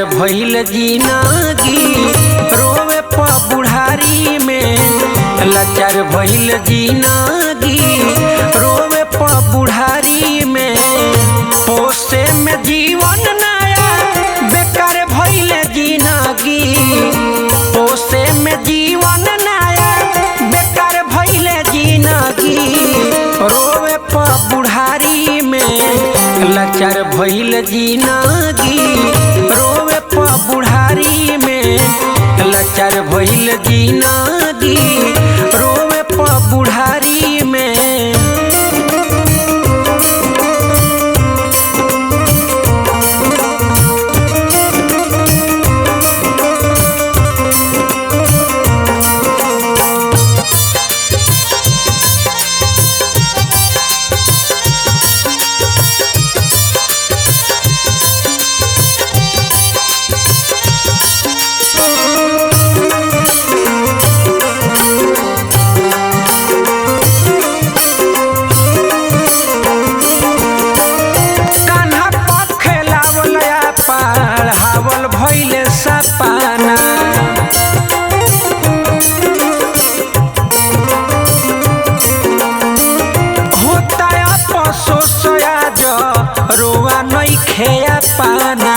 भइल जिंदगी रोवे प बुढ़ारी में। लाचार भइल जिंदगी रोवे प बुढ़ारी में। पोसे में जीवन नया बेकार भइल जिंदगी। पोसे में जीवन नया बेकार भइल जिंदगी रोवे प बुढ़ारी में। लाचार भइल जिंदगी रोवे प बुढ़ारी में। लाचार भइल जिंदगी रोवे प बुढ़ारी में। सपना होता अफसोस आज रोआ नहीं खेया पाना।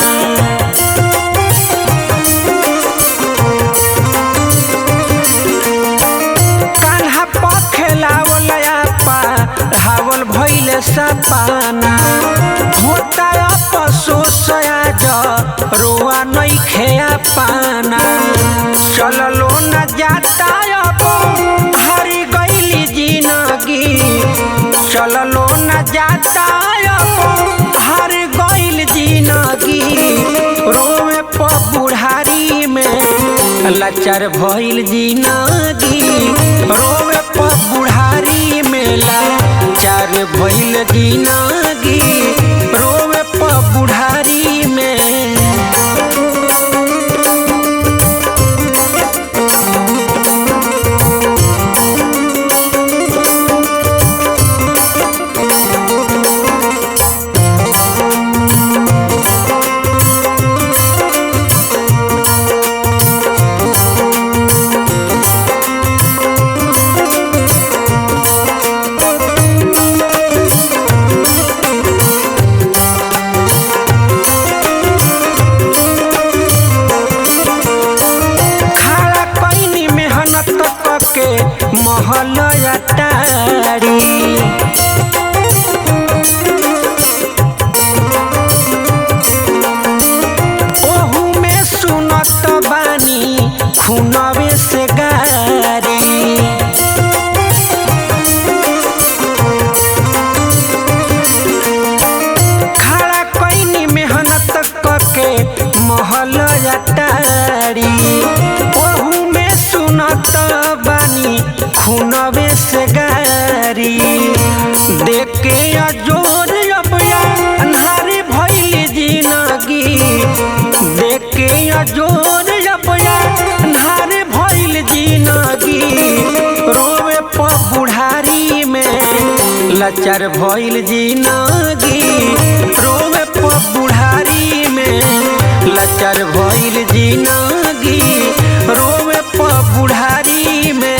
कान्हा पखेलावल पढ़ावल भइल सपना। होता अफसोस आज रोआ नहीं खेया पाना। चललो न जाता अब हारी गइली जिंदगी। चललो न जाता अब हार गइल जिंदगी रोवे प बुढ़ारी में। लाचार भइल जिंदगी रोवे प बुढ़ारी में। लाचार भइल जिंदगी रोवे प बुढ़ारी में। महल अटारी ओहू में सुनत बानी खूनवे से गारी। खड़ा कईनी मेहनत करके महल अटारी। ओहू में सुनत बानी खूनवे से गारी। देख के अजोर अबया अन्हारी भइल जिंदगी। देख के अजोर अबया अन्हारी भइल जिंदगी रोवे प बुढ़ारी में। लाचार भइल जिंदगी रोवे प बुढ़ारी में। लाचार भइल जिंदगी रोवे प बुढ़ारी में।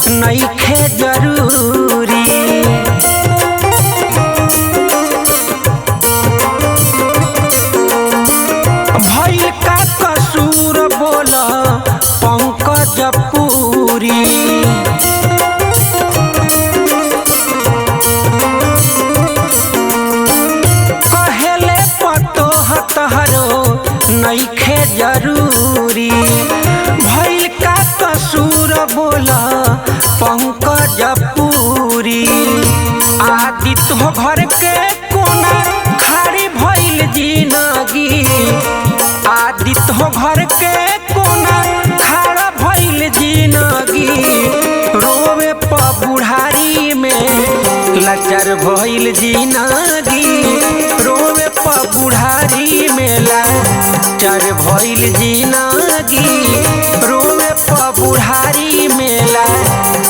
नइखे जरूरी भइल का कसूर बोल पंकज पूरी। कहेले पतोह तहरो नइखे जरूरी। भइल का कसूर बोला पंकज पूरी। चार भइल जिंदगी रोवे प बुढ़ारी मेला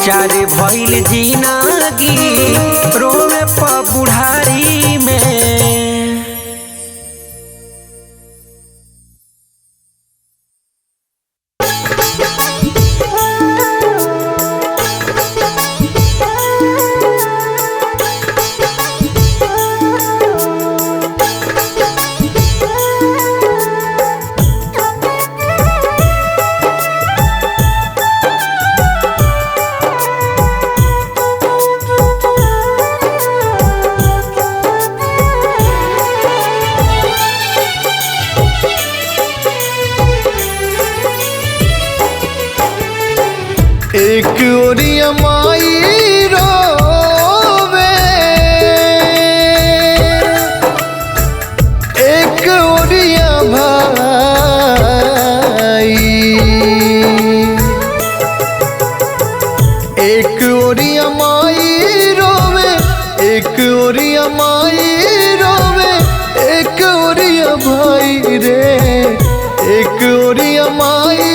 चार भइल जिंदगी रोवे प बुढ़ारी में। एक ओरिया माई रोवे एक ओरिया भाई एक ओरिया माई रोवे एक ओरिया माई रोवे एक ओरिया भाई रे एक ओरिया माई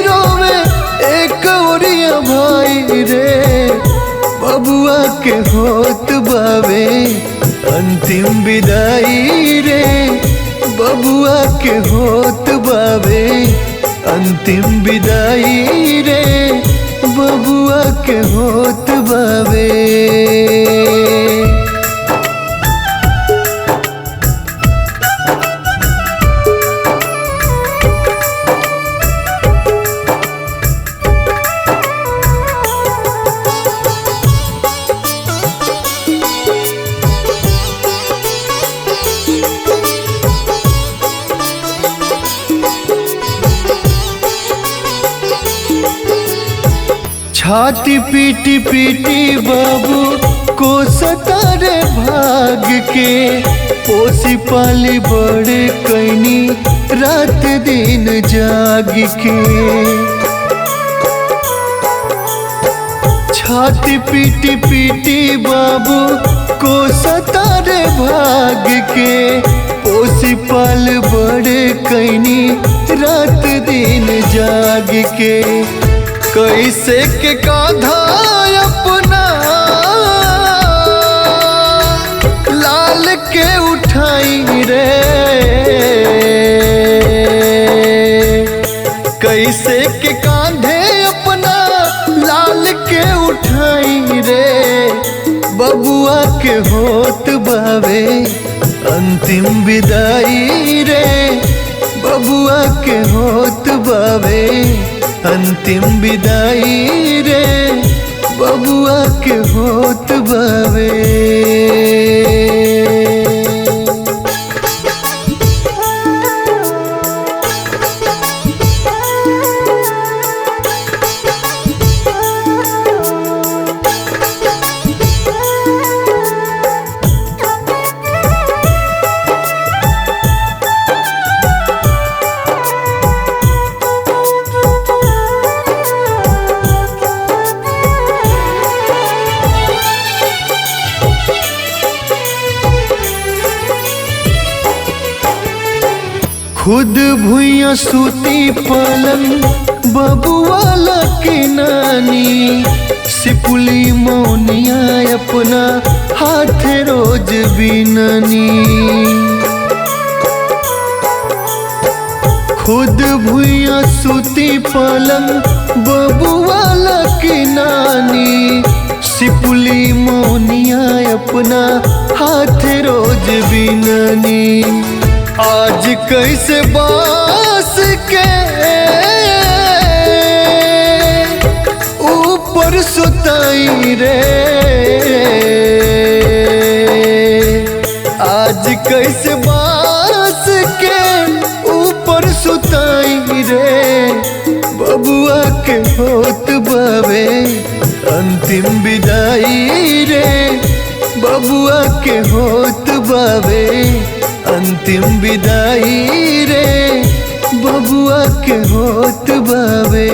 रोवे एक ओरिया भाई रे बबुआ के होत बावे अंतिम विदाई रे बबुआ के होत बावे अंतिम विदाई रे बबुआ के होत बावे। छाती पीटी पीटी बाबू को सतारे भाग के पोसी पाली बड़े कैनी रात दिन जाग के छाती पीटी पीटी बाबू को सतारे भाग के पोसी पाल बड़े कैनी रात दिन जाग के कैसे के कांधा अपना लाल के उठाई रे कैसे के कांधे अपना लाल के उठाई रे बबुआ के होत बावे अंतिम विदाई रे बबुआ के होत बावे अंतिम विदाई रे बबुआ के होत बावे। खुद भुइया सूती पलंग बबुआला के नानी सिपुली मौनिया अपना हाथ रोज बिननी खुद भुइया सूती पलंग बबुआला के नानी सिपुली मौनिया अपना हाथ रोज बिननी आज कैसे बास के ऊपर सुताई रे आज कैसे बास के ऊपर सुताई रे बबुआ के होत बावे अंतिम विदाई रे बबुआ के होत बावे अंतिम विदाई रे बबुआ के होत बावे।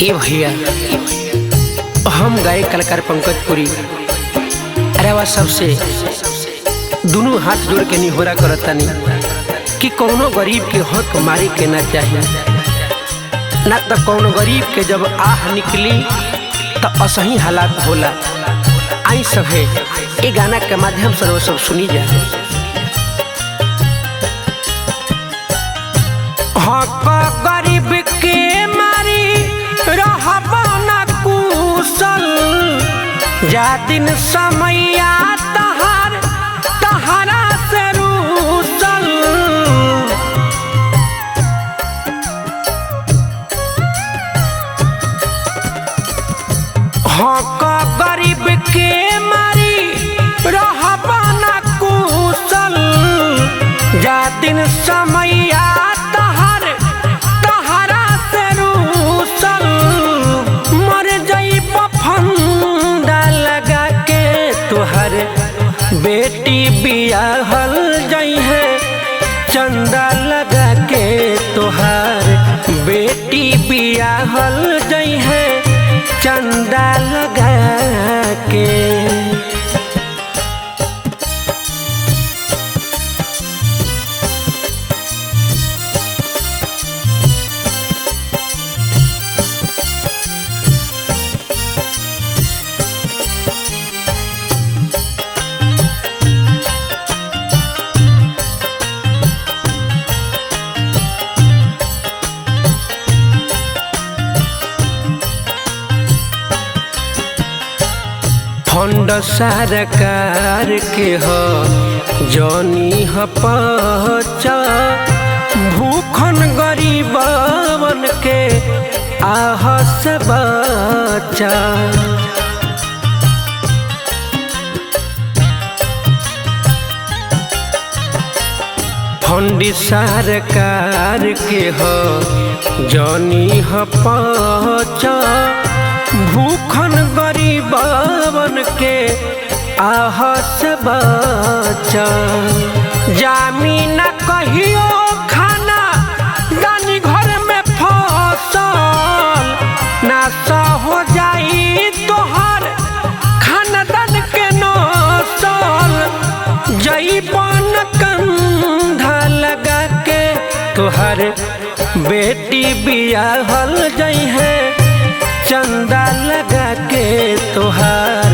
ए भैया, हम गायक कलाकार पंकज पुरी अरेवा सबसे दोनों हाथ जोड़ के निहोरा करतानी कि कौनो गरीब के हक मारे के ना चाहिए, ना तो कौनो गरीब के जब आह निकली तो असही हालात होला। आई सब है ये गाना के माध्यम से वो सब सुनी जा। हक गरीब के मारी रहबा ना कुशल, जा दिन समैया तहारा से रूसल। हक गरीब के मारी रहबा ना कुशल, जा दिन समैया तहारा से रूसल। मर जाइब फंदा लगा के तुहर बेटी बियाहल जाई है, चंदा लगा के तुहार बेटी बियाहल जाई है, चंदा लगा के। फंड सरकार के हो जनी ह पचा, भूखन गरीबन के आह से बचा। फंड सरकार के हो जनी ह पचा, भूखन गरीबन के आह से बचा। जामीन कहियो खाना दानी घर में फसल, नासा हो जाई तोहर खानदान के नसल। जईबन कंधा लगा के तोहर बेटी बियाहल जाई है, चंदा लगा के तोहार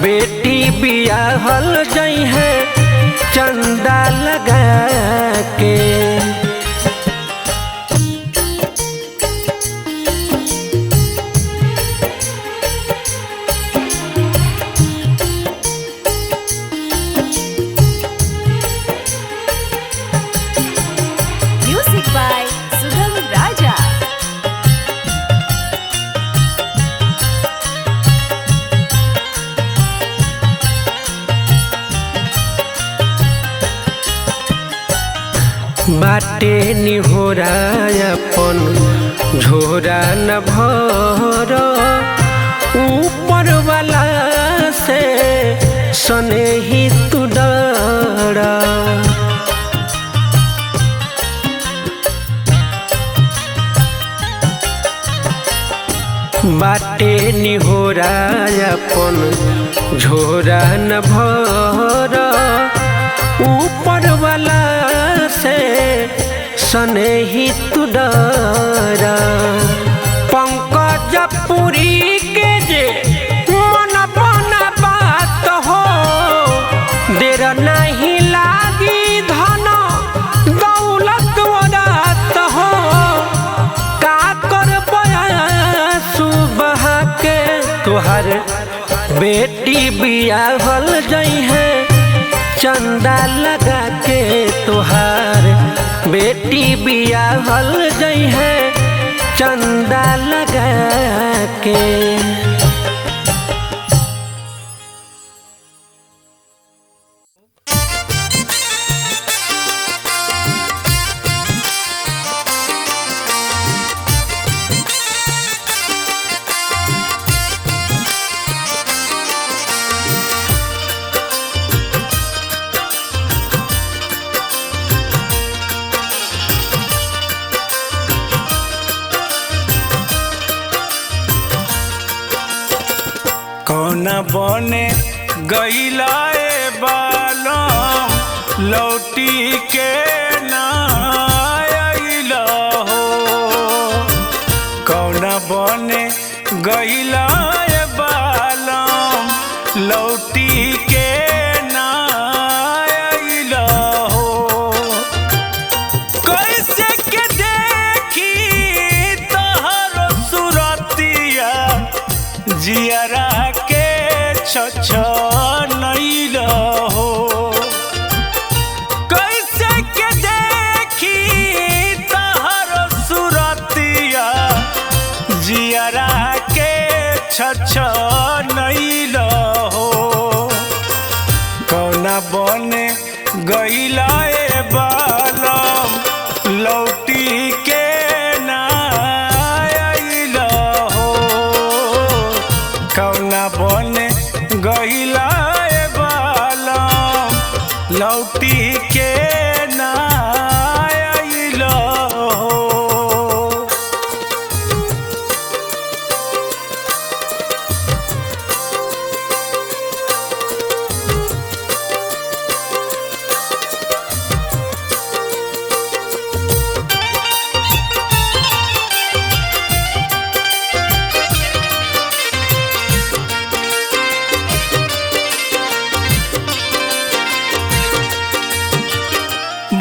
बेटी बियाहल जाई है, चंदा लगा के। Music by Sugam Raja. बाटे निहोरा अपन झोरा न भर, ऊपर वाला से सने ही तू डरा। बाटे निहोरा अपन झोरा न भर, ऊपर वाला से सने ही तू डरा। पंकज पुरी के जे मन बना बात हो, देर नहीं लागी धन दौलत वरात हो। का कर सुबह के तुहर बेटी बियाहल जाई है, चंदा लगा के तुहार बेटी बियाहल जाई है, चंदा लगा के। कौन बने गईला बालम लौटी के ना आइला हो। कौन बने गईला बालम लौटी के ना आइला हो। कैसे के देखी तोहर सुरतिया जियरा के छछनैला हो। कैसे के देखी तोहर सुरतिया जियरा के छछनैला हो। कौना बने गईला बालम लौटी के ना आइला हो। कौना बने गईला बालम लौटी के ना आइला हो।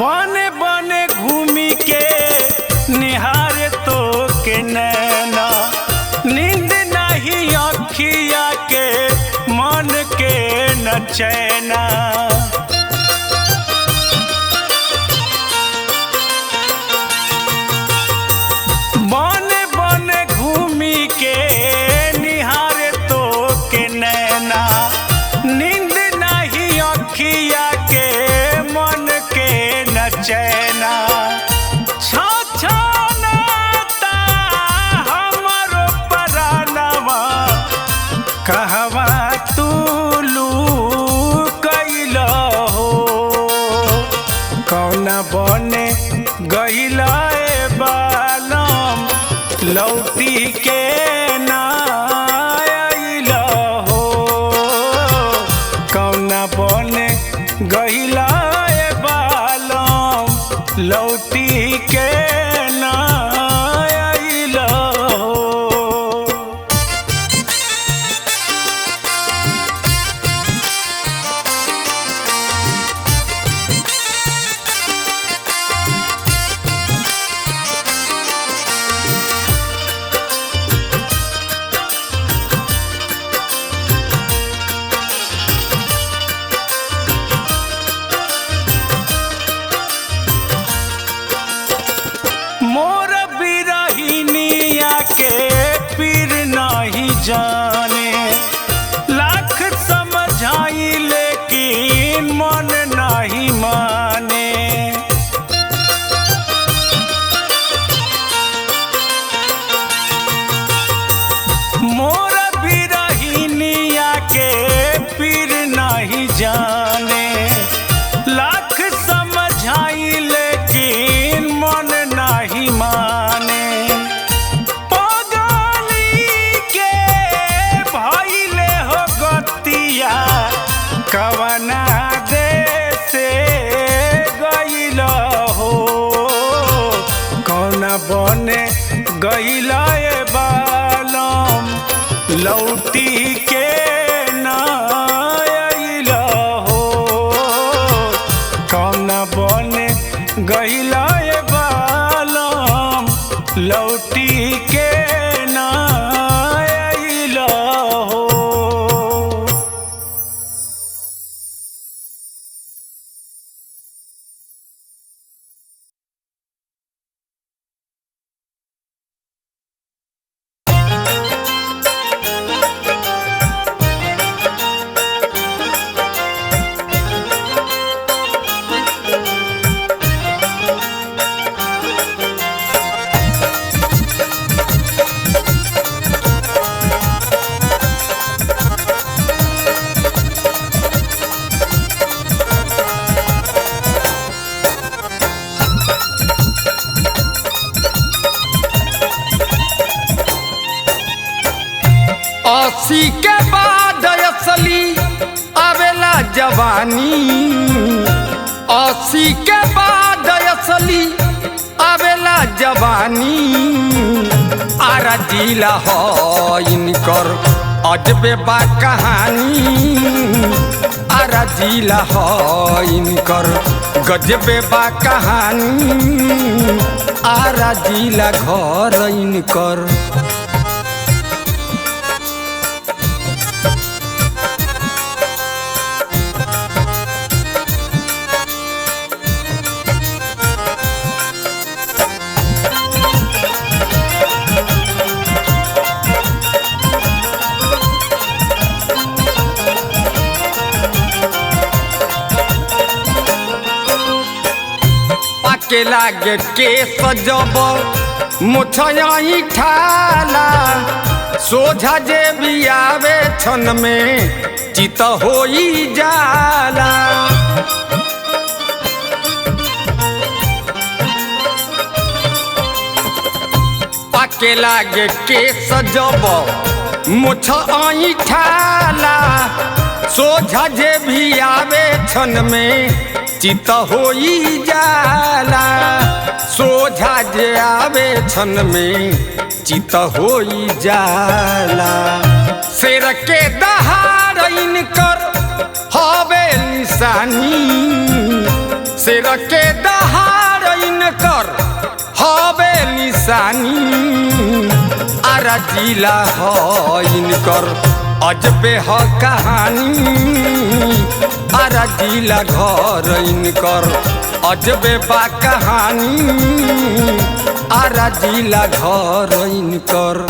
बने बने घूमी के निहारे तो के नैना नींद नहीं अखिया के मन के न चैना। बने बने घूमी के निहारे तो के नैना नींद नहीं अखिया के मन के न चैना। छछनाता हमरो परानवा कहवा तू लुकैला हो। कौना बने गईला बालम लौटी के ना आइला हो। कौना बने गईला बालम लौटी के ना आइला हो। मोर बिरहिनिया के पीर नहीं जाने लाख समझाई लेकिन मन नहीं माने। मोर बिरहिनिया के पीर नहीं जाने लाख समझाई लेकिन मन नहीं माने। पगली के भइले हो गतिया कवना देशे गईला हो। कौना बने गईला बालम लौटी के ना आइला हो। कौना बने गईला बालम लौटी के ना आइला हो। अस्सी के बाद असली आवेला जवानी 80 के बाद असली आवेला जवानी आरा जिला हो इनकर अजबे बा कहानी आरा जिला हो इनकर गजबे बा कहानी आरा जिला घर इनकर के लागे के सजब मुछयाई ठाला सोझा जे भी आवे छन में चित होई जाला पाके लागे के सजब मुछयाई ठाला सोझा जे भी आवे छन में चित होई जाला सोझा जे आवे छन में चित होई जाला शेर के दहाड़ इनकर हवे निशानी शेर के दहाड़ इनकर हवे निशानी आरा जिला हो इनकर अजबे हो कहानी आरा जिला घर इनकर अजबे बा कहानी आरा जिला घर इनकर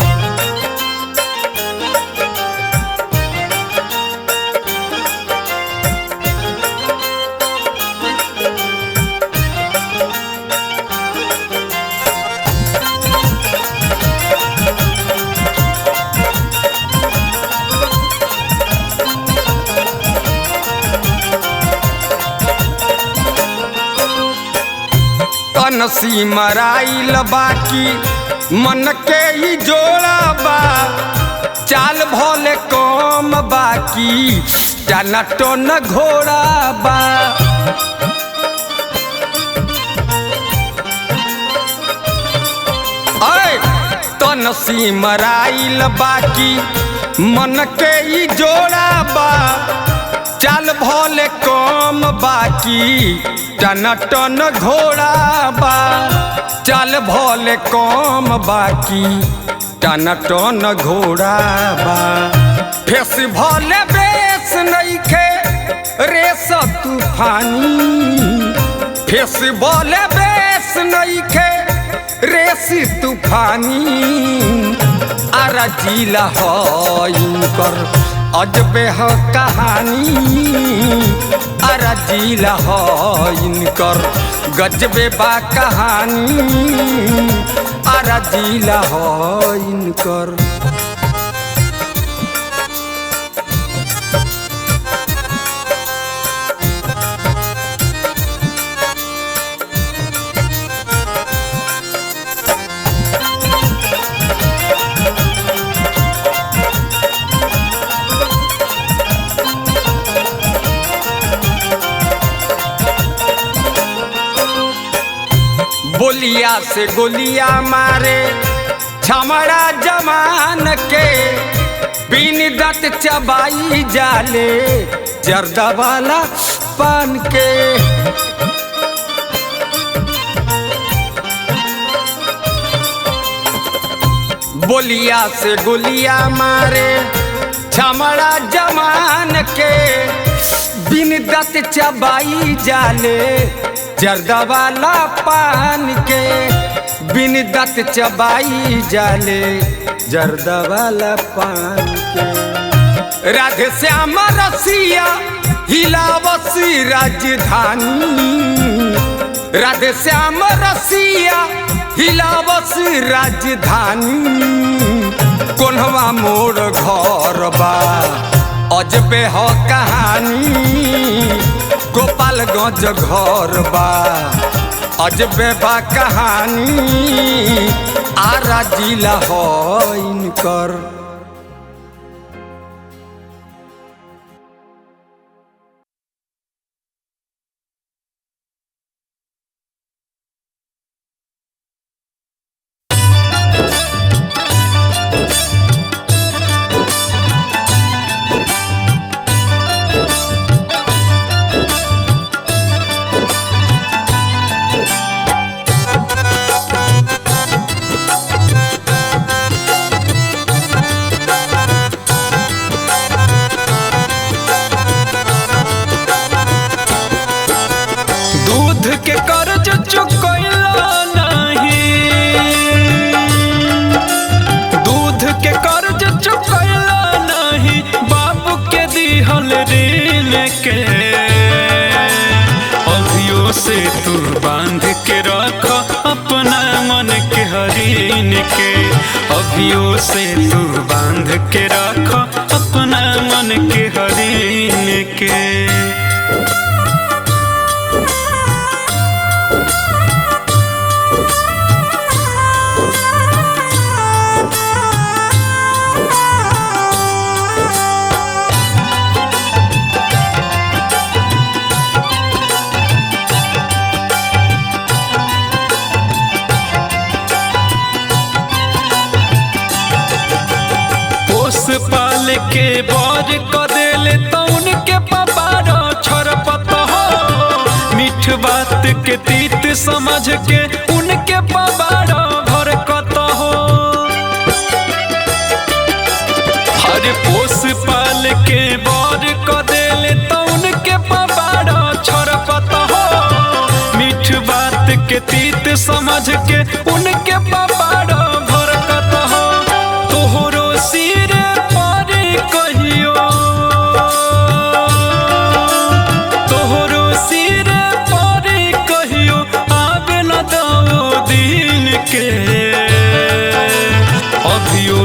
नसी मराइल बाकी मन के ही जोड़ा बा चाल भोले कम बाकी टाना टोन घोड़ा बा तनसी मराइल बाकी मन के ही जोड़ा बा चाल भोले कम बाकी टन टन घोड़ा बा चाल भोले कम बाकी टन टन घोड़ा बा फेस भोले बेस नइखे रेस तूफानी फेस भोले बेस नइखे रेस तूफानी आरा जिला हो इनकर अजबे हो कहानी आरा जिला हो इनकर गजबे बा कहानी आरा जिला हो इनकर बोलिया से गोलिया मारे छमड़ा जमान के बिन दत चबाई जाले जर्दा वाला पान के बोलिया से गोलिया मारे छमड़ा जमान के बिन दत चबाई जाले जर्दा वाला पान के बिन दत चबाई जाले जर्दा वाला पान के राधे श्याम रसिया हिलावसी राजधानी राधे श्याम रसिया हिलावसी राजधानी कोन्हवा मोड़ घर बा अजबे हो कहानी गोपालगंज घर बा अजबे बा कहानी आरा जिला हो इनकर। से तू बांध के रख अपना मन के हरिन के। पाल के बर क देले तो उनके पपारो छोरपत हो, मीठ बात के तीत समझ के उनके पपारो भरकत हो। हर पोस पाल के बर क देले तो उनके पपारो छोरपत हो, मीठ बात के तीत समझ के उनके पपारो भरकत हो। तोहरो सिर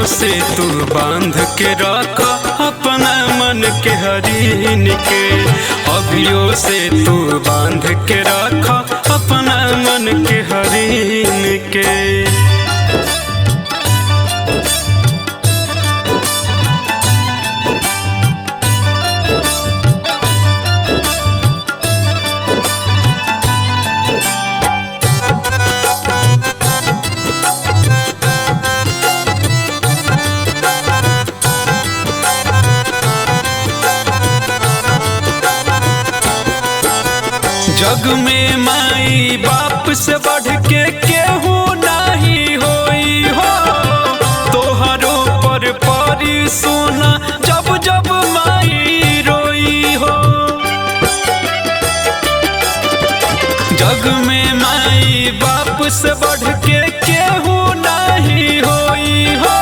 से तू बांध के रख अपना मन के हरिन के। अभियो से तू बांध के रख अपना मन के हरिन के। जग में माई बाप से बढ़ के केहू नहीं होई हो, तोहरो पर परी सोना जब जब माई रोई हो। जग में माई बाप से बढ़ के केहू नहीं होई हो,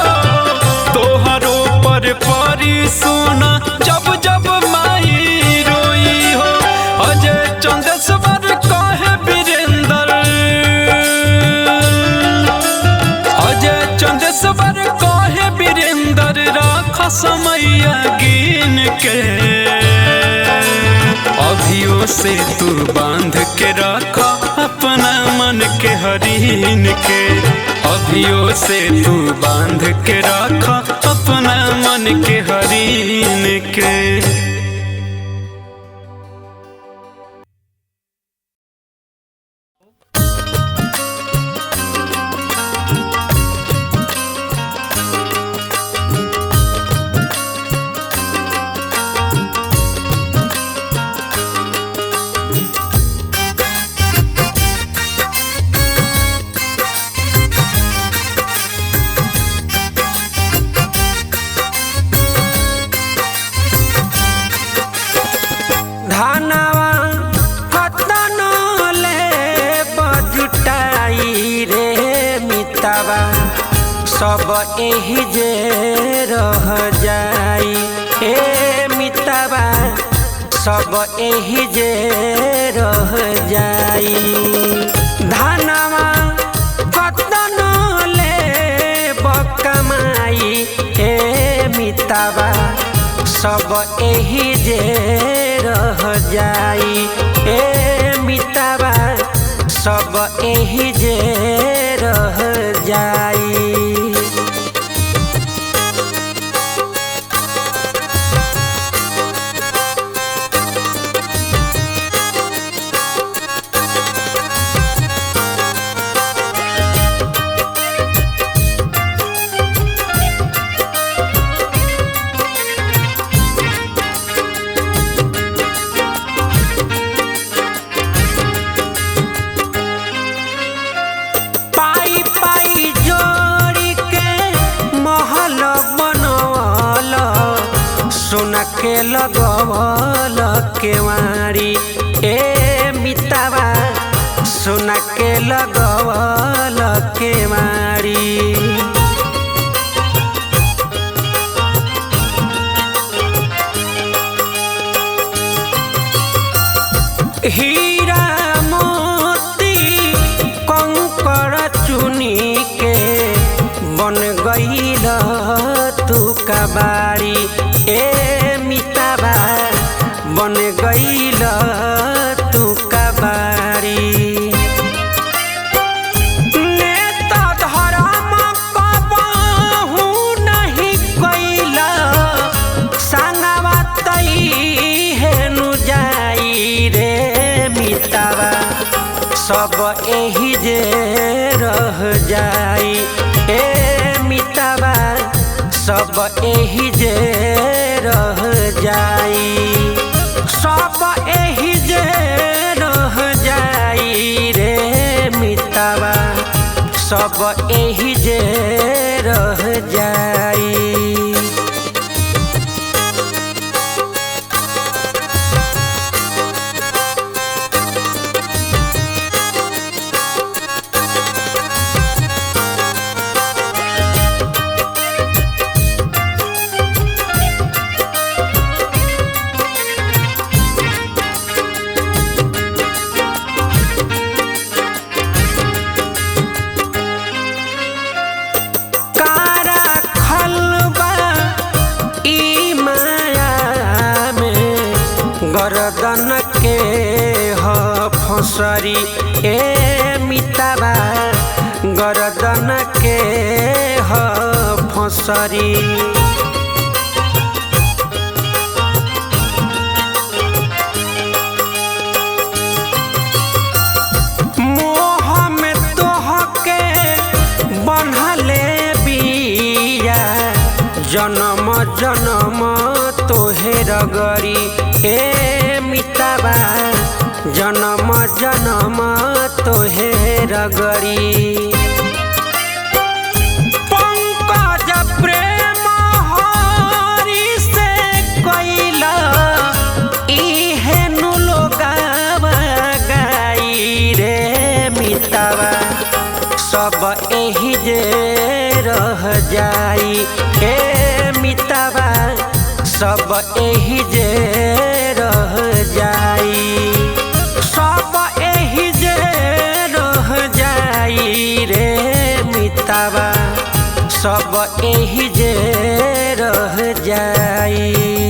तोहरो पर परी सोना जब जब माई रोई हो। अजय चंदेश्वर कहे वीरेंद्र, अजय चंदेश्वर कहे वीरेंद्र राख समैया गिन के। अभियो से तू बांध के रख अपना मन के हरिन के। अभियो से तू बांध के रख अपना मन के हरिन के। सब एही जे रह जाई ए मितवा, सब एही जे रह जाई। धनवा कतन ले बकमाई ए मितवा, सब एही जे रह जाई ए मितवा, सब एही जे रह जाई। के लगवल केवारी ए मितवा, सोना के लगवल केवारी। हीरा मोती कंकड़ चुनी के बन गई गईल तू कबाड़ी ए मिताबा बन गईल तू कबाड़ी। नेता धर्म कबहू नहीं कईल संगवा तई हेनु जाई रे मिताबा सब एही जे रह जाई ए मिताबा सब एही जे रह जाई सब एही जे रह जाई रे मिताबा सब एही जे रह जाई। गर्दन के ह फसरी ए मिताबा गर्दन के ह फसरी। मोह में तोहके बन्हले बिया जन्म जन्म तोहे रगरी ए मिताबा जन्म जन्म तोहे रगरी। पंकज प्रेम हरि से कइला इहेनु लोगावा गाई रे मिताबा सब एही जे रह जाई ए मिताबा सब एही जे रह जाई सब एही जे रह जाई रे मिताबा सब एही जे रह जाई।